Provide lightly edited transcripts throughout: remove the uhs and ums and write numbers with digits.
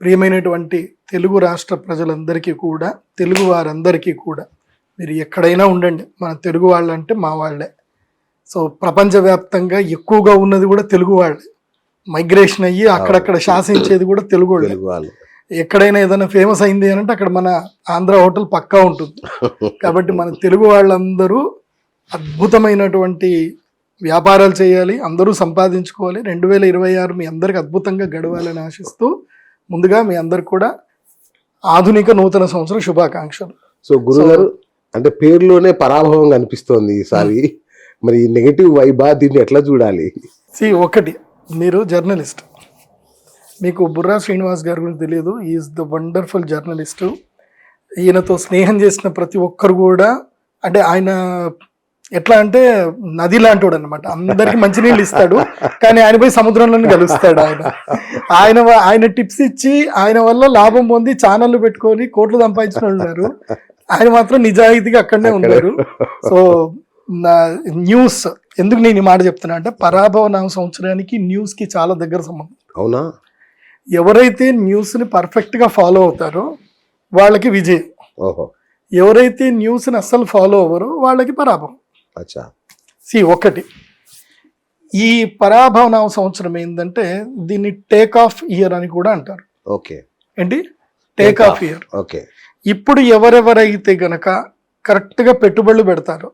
ప్రియమైనటువంటి తెలుగు రాష్ట్ర ప్రజలందరికీ కూడా, తెలుగు వారందరికీ కూడా, మీరు ఎక్కడైనా ఉండండి, మన తెలుగు వాళ్ళంటే మా వాళ్ళే. సో ప్రపంచవ్యాప్తంగా ఎక్కువగా ఉన్నది కూడా తెలుగు వాళ్ళే. మైగ్రేషన్ అయ్యి అక్కడక్కడ శాసించేది కూడా తెలుగు వాళ్ళే. ఎక్కడైనా ఏదైనా ఫేమస్ అయింది అని అంటే అక్కడ మన ఆంధ్ర హోటల్ పక్కా ఉంటుంది. కాబట్టి మన తెలుగు వాళ్ళందరూ అద్భుతమైనటువంటి వ్యాపారాలు చేయాలి, అందరూ సంపాదించుకోవాలి. 2026 మీ అందరికి అద్భుతంగా గడవాలని ఆశిస్తూ ముందుగా మీ అందరికి కూడా ఆధునిక నూతన సంవత్సర శుభాకాంక్షలు. సో గురుగారు, అంటే పేరులోనే పరాభవం కనిపిస్తోంది ఈసారి. మరి నెగటివ్ వైబా, దీన్ని ఎట్లా చూడాలి? ఒకటి, మీరు జర్నలిస్ట్, మీకు బుర్రా శ్రీనివాస్ గారి గురించి తెలియదు. Is the wonderful journalist. ఈయనతో స్నేహం చేసిన ప్రతి ఒక్కరు కూడా, అంటే ఆయన ఎట్లా అంటే నది లాంటివాడు అనమాట. అందరికి మంచినీళ్ళు ఇస్తాడు, కానీ ఆయన పోయి సముద్రంలోనే కలుస్తాడు. ఆయన టిప్స్ ఇచ్చి ఆయన వల్ల లాభం పొంది ఛానళ్ళు పెట్టుకొని కోట్లు సంపాదించిన వాళ్ళు ఉన్నారు. ఆయన మాత్రం నిజాయితీగా అక్కడనే ఉన్నారు. సో న్యూస్ ఎందుకు నేను ఈ మాట చెప్తున్నా అంటే, పరాభవ నామ సంవత్సరానికి న్యూస్ కి చాలా దగ్గర సంబంధం. అవునా? ఎవరైతే న్యూస్ ని పర్ఫెక్ట్ గా ఫాలో అవుతారో వాళ్ళకి విజయం. ఎవరైతే న్యూస్ ని అస్సలు ఫాలో అవ్వరో వాళ్ళకి పరాభవం. ఒకటి, ఈ పరాభవ నామ సంవత్సరం ఏంటంటే దీన్ని టేక్ ఆఫ్ ఇయర్ అని కూడా అంటారు. ఓకే, ఏంటి టేక్ ఆఫ్ ఇయర్? ఓకే. ఇప్పుడు ఎవరెవరైతే గనక కరెక్ట్ గా పెట్టుబడులు పెడతారో,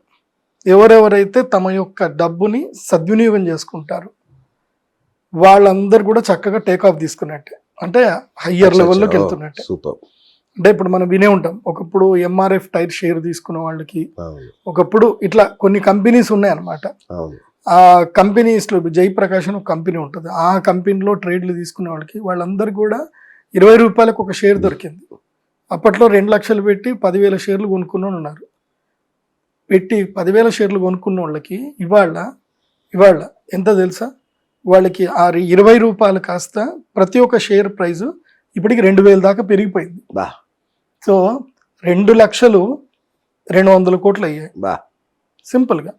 ఎవరెవరైతే తమ యొక్క డబ్బుని సద్వినియోగం చేసుకుంటారు, వాళ్ళందరూ కూడా చక్కగా టేక్ ఆఫ్ తీసుకున్నట్టే, అంటే హయ్యర్ లెవెల్లోకి వెళ్తున్నట్టే. అంటే ఇప్పుడు మనం వినే ఉంటాం, ఒకప్పుడు ఎంఆర్ఎఫ్ టైర్ షేర్ తీసుకున్న వాళ్ళకి, ఒకప్పుడు ఇట్లా కొన్ని కంపెనీస్ ఉన్నాయన్నమాట. ఆ కంపెనీస్లో జయప్రకాష్ అని ఒక కంపెనీ ఉంటుంది, ఆ కంపెనీలో ట్రేడ్లు తీసుకునే వాళ్ళకి వాళ్ళందరూ కూడా 20 రూపాయలకు ఒక షేర్ దొరికింది. అప్పట్లో 2 లక్షలు పెట్టి 10,000 షేర్లు కొనుక్కున్న ఉన్నారు. పెట్టి 10,000 షేర్లు కొనుక్కున్న వాళ్ళకి ఇవాళ ఎంత తెలుసా? వాళ్ళకి ఆ 20 రూపాయలు కాస్త ప్రతి ఒక్క షేర్ ప్రైజు ఇప్పటికి 2,000 దాకా పెరిగిపోయింది. సో 2,02,200 కోట్లు అయ్యాయి సింపుల్గా.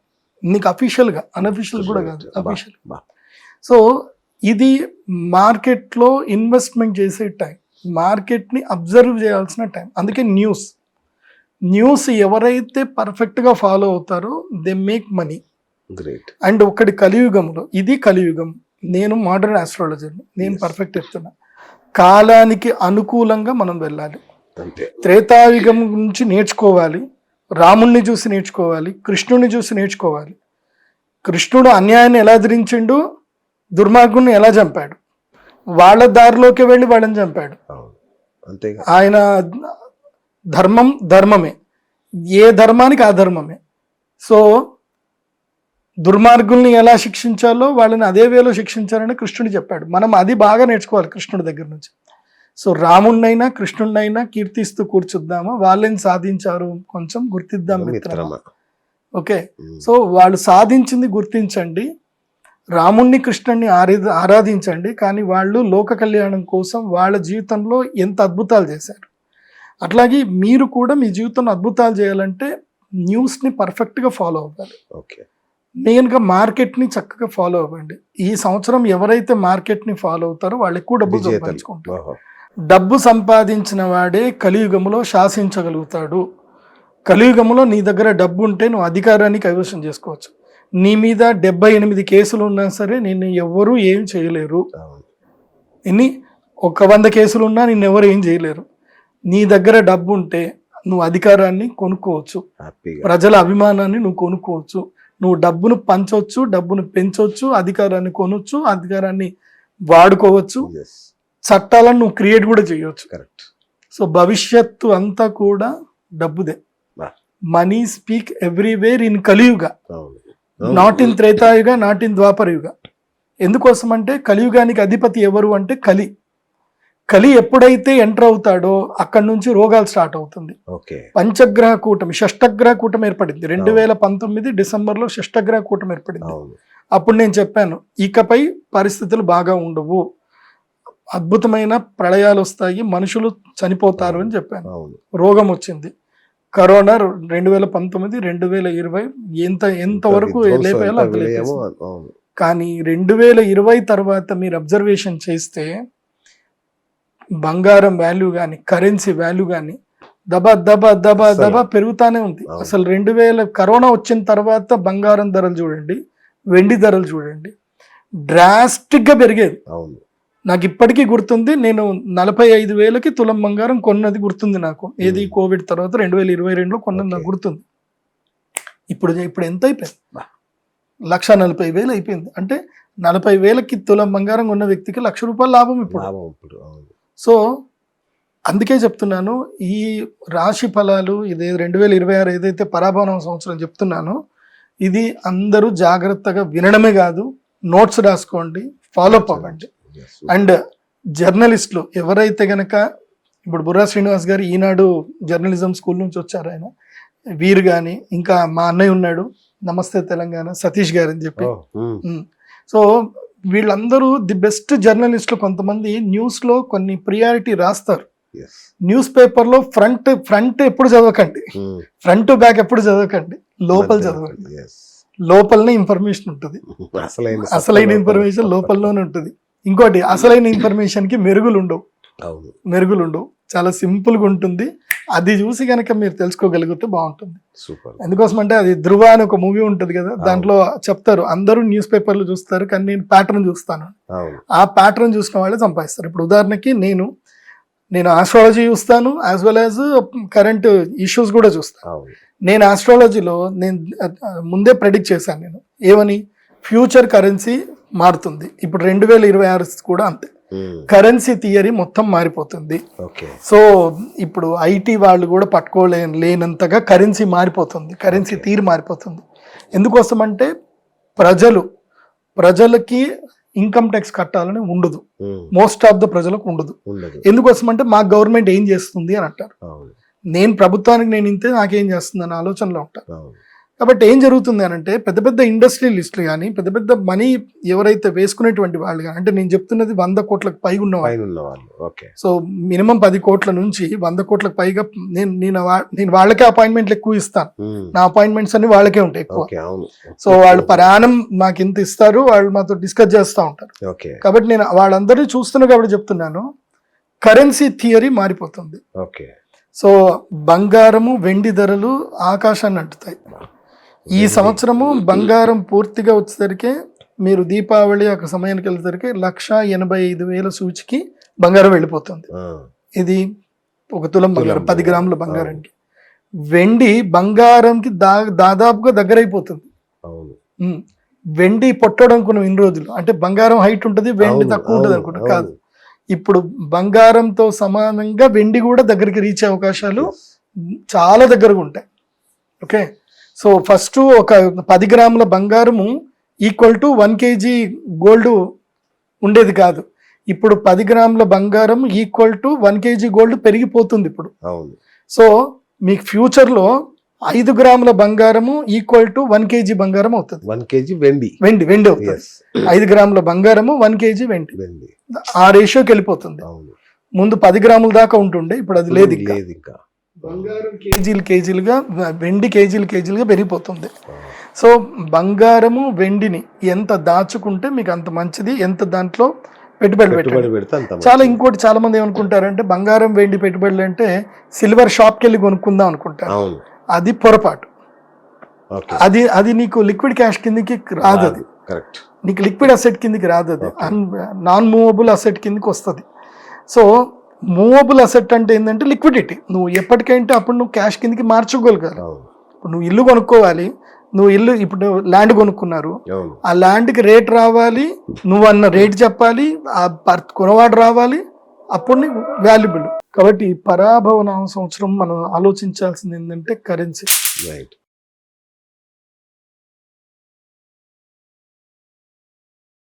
నీకు అఫీషియల్గా, అన్అఫీషియల్ కూడా కాదు, అఫీషియల్. సో ఇది మార్కెట్లో ఇన్వెస్ట్మెంట్ చేసే టైం, మార్కెట్ని అబ్జర్వ్ చేయాల్సిన టైం. అందుకే న్యూస్ ఎవరైతే పర్ఫెక్ట్గా ఫాలో అవుతారో దే మేక్ మనీ. అండ్ ఒకటి కలియుగంలో, ఇది కలియుగం. నేను మోడర్న్ ఆస్ట్రాలజర్ని, నేను పర్ఫెక్ట్ చెప్తున్నా. కాలానికి అనుకూలంగా మనం వెళ్ళాలి. త్రేతాయుగం నుంచి నేర్చుకోవాలి, రాముణ్ణి చూసి నేర్చుకోవాలి, కృష్ణుడిని చూసి నేర్చుకోవాలి. కృష్ణుడు అన్యాయాన్ని ఎలా ఎదిరించిండు, దుర్మార్గుణ్ణి ఎలా చంపాడు, వాళ్ళ దారిలోకి వెళ్ళి వాళ్ళని చంపాడు. ఆయన ధర్మమే, ఏ ధర్మానికి ఆ ధర్మమే. సో దుర్మార్గుల్ని ఎలా శిక్షించాలో వాళ్ళని అదే వేలో శిక్షించాలని కృష్ణుడు చెప్పాడు. మనం అది బాగా నేర్చుకోవాలి కృష్ణుడి దగ్గర నుంచి. సో రాముణ్ణైనా కృష్ణుడినైనా కీర్తిస్తూ కూర్చుద్దామా, వాళ్ళని సాధించారు కొంచెం గుర్తిద్దాం మిత్రమా. ఓకే, సో వాళ్ళు సాధించింది గుర్తించండి, రాముణ్ణి కృష్ణుడిని ఆరాధించండి, కానీ వాళ్ళు లోక కళ్యాణం కోసం వాళ్ళ జీవితంలో ఎంత అద్భుతాలు చేశారు. అట్లాగే మీరు కూడా మీ జీవితంలో అద్భుతాలు చేయాలంటే న్యూస్ని పర్ఫెక్ట్గా ఫాలో అవ్వాలి. ఓకే, మెయిన్గా మార్కెట్ని చక్కగా ఫాలో అవ్వండి. ఈ సంవత్సరం ఎవరైతే మార్కెట్ని ఫాలో అవుతారో వాళ్ళు ఎక్కువ డబ్బు సంపాదించుకుంటారు. డబ్బు సంపాదించిన వాడే కలియుగంలో శాసించగలుగుతాడు. కలియుగంలో నీ దగ్గర డబ్బు ఉంటే నువ్వు అధికారాన్ని కైవసం చేసుకోవచ్చు. నీ మీద 78 కేసులు ఉన్నా సరే నిన్ను ఎవ్వరూ ఏం చేయలేరు. ఒక 100 కేసులు ఉన్నా నిన్ను ఎవరు ఏం చేయలేరు. నీ దగ్గర డబ్బు ఉంటే నువ్వు అధికారాన్ని కొనుక్కోవచ్చు, ప్రజల అభిమానాన్ని నువ్వు కొనుక్కోవచ్చు, నువ్వు డబ్బును పంచవచ్చు, డబ్బును పెంచవచ్చు, అధికారాన్ని కొనవచ్చు, అధికారాన్ని వాడుకోవచ్చు, చట్టాలను నువ్వు క్రియేట్ కూడా చేయవచ్చు. కరెక్ట్. సో భవిష్యత్తు అంతా కూడా డబ్బుదే. మనీ స్పీక్ ఎవ్రీవేర్ ఇన్ కలియుగ, not in Tretayuga, not in Dwaparayuga. ఎందుకోసం అంటే కలియుగానికి అధిపతి ఎవరు అంటే కలి ఎప్పుడైతే ఎంటర్ అవుతాడో అక్కడి నుంచి రోగాలు స్టార్ట్ అవుతుంది. పంచగ్రహ కూటమి, షష్టగ్రహ కూటమి ఏర్పడింది 2019 డిసెంబర్లో. షష్టగ్రహ కూటమి ఏర్పడింది. అప్పుడు నేను చెప్పాను, ఇకపై పరిస్థితులు బాగా ఉండవు, అద్భుతమైన ప్రళయాలు వస్తాయి, మనుషులు చనిపోతారు అని చెప్పాను. రోగం వచ్చింది, కరోనా 2019, 2020 ఎంతవరకు లేపేయాలో అంత లేపేసి. కానీ 2020 తర్వాత మీరు అబ్జర్వేషన్ చేస్తే బంగారం వాల్యూ కానీ కరెన్సీ వాల్యూ కానీ దబా దబా దబా దబా పెరుగుతానే ఉంది. అసలు 2000 కరోనా వచ్చిన తర్వాత బంగారం ధరలు చూడండి, వెండి ధరలు చూడండి, డ్రాస్టిక్ గా పెరిగేది. అవును. నాకు ఇప్పటికీ గుర్తుంది, నేను 45,000కి తులం బంగారం కొన్నది గుర్తుంది నాకు. ఏది కోవిడ్ తర్వాత 2022లో కొన్నది నాకు గుర్తుంది. ఇప్పుడు ఎంత అయిపోయింది? 1,40,000 అయిపోయింది. అంటే 40,000కి తులం బంగారం కొన్న వ్యక్తికి ₹1,00,000 లాభం ఇప్పుడు. సో అందుకే చెప్తున్నాను, ఈ రాశి ఫలాలు ఇది 2026 ఏదైతే పరాభవనం సంవత్సరం చెప్తున్నానో, ఇది అందరూ జాగ్రత్తగా వినడమే కాదు, నోట్స్ రాసుకోండి, ఫాలో అప్ అవ్వండి. అండ్ జర్నలిస్టులు ఎవరైతే గనక, ఇప్పుడు బుర్రా శ్రీనివాస్ గారు ఈనాడు జర్నలిజం స్కూల్ నుంచి వచ్చారు, ఆయన వీరు కానీ, ఇంకా మా అన్నయ్య ఉన్నాడు నమస్తే తెలంగాణ సతీష్ గారు అని చెప్పి. సో వీళ్ళందరూ ది బెస్ట్ జర్నలిస్టులు. కొంతమంది న్యూస్ లో కొన్ని ప్రియారిటీ రాస్తారు. న్యూస్ పేపర్ లో ఫ్రంట్ ఎప్పుడు చదవకండి, ఫ్రంట్ బ్యాక్ ఎప్పుడు చదవకండి, లోపల చదవండి. లోపలనే ఇన్ఫర్మేషన్ ఉంటుంది, అసలైన ఇన్ఫర్మేషన్ లోపలలోనే ఉంటుంది. ఇంకోటి, అసలైన ఇన్ఫర్మేషన్ కి మెరుగులు ఉండవు, చాలా సింపుల్ గా ఉంటుంది. అది చూసి కనుక మీరు తెలుసుకోగలిగితే బాగుంటుంది. ఎందుకోసం అంటే, అది ధృవ అని ఒక మూవీ ఉంటుంది కదా, దాంట్లో చెప్తారు అందరూ న్యూస్ పేపర్లు చూస్తారు కానీ నేను ప్యాటర్న్ చూస్తాను. ఆ ప్యాటర్న్ చూసిన వాళ్ళే సంపాదిస్తారు. ఇప్పుడు ఉదాహరణకి నేను ఆస్ట్రాలజీ చూస్తాను, as well as current issues కూడా చూస్తాను. నేను ఆస్ట్రాలజీలో ముందే ప్రెడిక్ట్ చేశాను. నేను ఏమని, ఫ్యూచర్ కరెన్సీ మారుతుంది. ఇప్పుడు 2026 కూడా అంతే, కరెన్సీ థియరీ మొత్తం మారిపోతుంది. సో ఇప్పుడు ఐటీ వాళ్ళు కూడా లేనంతగా కరెన్సీ మారిపోతుంది, కరెన్సీ తీరు మారిపోతుంది. ఎందుకోసం అంటే ప్రజలకి ఇన్కమ్ ట్యాక్స్ కట్టాలని ఉండదు, మోస్ట్ ఆఫ్ ద ప్రజలకు ఉండదు. ఎందుకోసం అంటే మా గవర్నమెంట్ ఏం చేస్తుంది అని అంటారు. నేను ప్రభుత్వానికి నేను ఇంతే, నాకేం చేస్తుంది అనే ఆలోచనలో ఉంటారు. కాబట్టి ఏం జరుగుతుంది అని అంటే, పెద్ద పెద్ద ఇండస్ట్రియలిస్టులు కానీ, పెద్ద పెద్ద మనీ ఎవరైతే వేసుకునేటువంటి వాళ్ళు కానీ, అంటే నేను చెప్తున్నది 100 కోట్లకు పైగా ఉన్నవాళ్ళు. సో మినిమం 10 కోట్ల నుంచి 100 కోట్లకు పైగా నేను వాళ్ళకే అపాయింట్మెంట్లు ఎక్కువ ఇస్తాను. నా అపాయింట్మెంట్స్ అన్ని వాళ్ళకే ఉంటాయి ఎక్కువ. సో వాళ్ళు పరాణం నాకు ఇంత ఇస్తారు, వాళ్ళు మాతో డిస్కస్ చేస్తూ ఉంటారు. కాబట్టి నేను వాళ్ళందరూ చూస్తున్నా కాబట్టి చెప్తున్నాను, కరెన్సీ థియరీ మారిపోతుంది. సో బంగారము వెండి ధరలు ఆకాశాన్ని అంటుతాయి. ఈ సంవత్సరము బంగారం పూర్తిగా వచ్చేసరికి, మీరు దీపావళి ఒక సమయానికి వెళ్ళేసరికి 1,85,000 సూచికి బంగారం వెళ్ళిపోతుంది. ఇది ఒక తులం బంగారం, 10 గ్రాముల బంగారానికి. వెండి బంగారంకి దాదాపుగా దగ్గరైపోతుంది. వెండి పొట్టడం అనుకున్నాం ఇన్ని రోజులు, అంటే బంగారం హైట్ ఉంటుంది, వెండి తక్కువ ఉంటుంది అనుకుంటా. కాదు, ఇప్పుడు బంగారంతో సమానంగా వెండి కూడా దగ్గరికి రీచ్ అవకాశాలు చాలా దగ్గరగా ఉంటాయి. ఓకే, సో ఫస్ట్ ఒక 10 గ్రాముల బంగారము ఈక్వల్ టు 1 kg గోల్డ్ ఉండేది కాదు. ఇప్పుడు 10 గ్రాముల బంగారం ఈక్వల్ టు 1 kg గోల్డ్ పెరిగిపోతుంది ఇప్పుడు. సో మీకు ఫ్యూచర్ లో 5 గ్రాముల బంగారము ఈక్వల్ టు 1 kg బంగారం అవుతుంది. 1 kg వెండి అవుతుంది. 5 గ్రాముల బంగారము 1 kg వెండి, ఆ రేషియోకి వెళ్ళిపోతుంది. ముందు 10 గ్రాముల దాకా ఉంటుండే, ఇప్పుడు అది లేదు ఇంకా. బంగారం కేజీలుగా, వెండి కేజీలుగా పెరిగిపోతుంది. సో బంగారము వెండిని ఎంత దాచుకుంటే మీకు అంత మంచిది, ఎంత దాంట్లో పెట్టుబడి పెట్టాలి. ఇంకోటి చాలా మంది ఏమనుకుంటారంటే, బంగారం వెండి పెట్టుబడులు అంటే సిల్వర్ షాప్కి వెళ్ళి కొనుక్కుందాం అనుకుంటారు. అది పొరపాటు. అది నీకు లిక్విడ్ క్యాష్ కిందకి రాదు, అది నీకు లిక్విడ్ అసెట్ కిందకి రాదు, అది నాన్ మూవబుల్ అసెట్ కిందకి వస్తుంది. సో మూవబుల్ అసెట్ అంటే ఏంటంటే లిక్విడిటీ. నువ్వు ఎప్పటికంటే అప్పుడు నువ్వు క్యాష్ కిందకి మార్చుకోగలగాలి. ఇప్పుడు నువ్వు ఇల్లు కొనుక్కోవాలి, ఇప్పుడు ల్యాండ్ కొనుక్కున్నారు, ఆ ల్యాండ్కి రేట్ రావాలి, నువ్వు అన్న రేట్ చెప్పాలి, ఆ కొనవాడు రావాలి, అప్పుడు నీకు వాల్యుబుల్. కాబట్టి పరాభవన సంవత్సరం మనం ఆలోచించాల్సింది ఏంటంటే కరెన్సీ.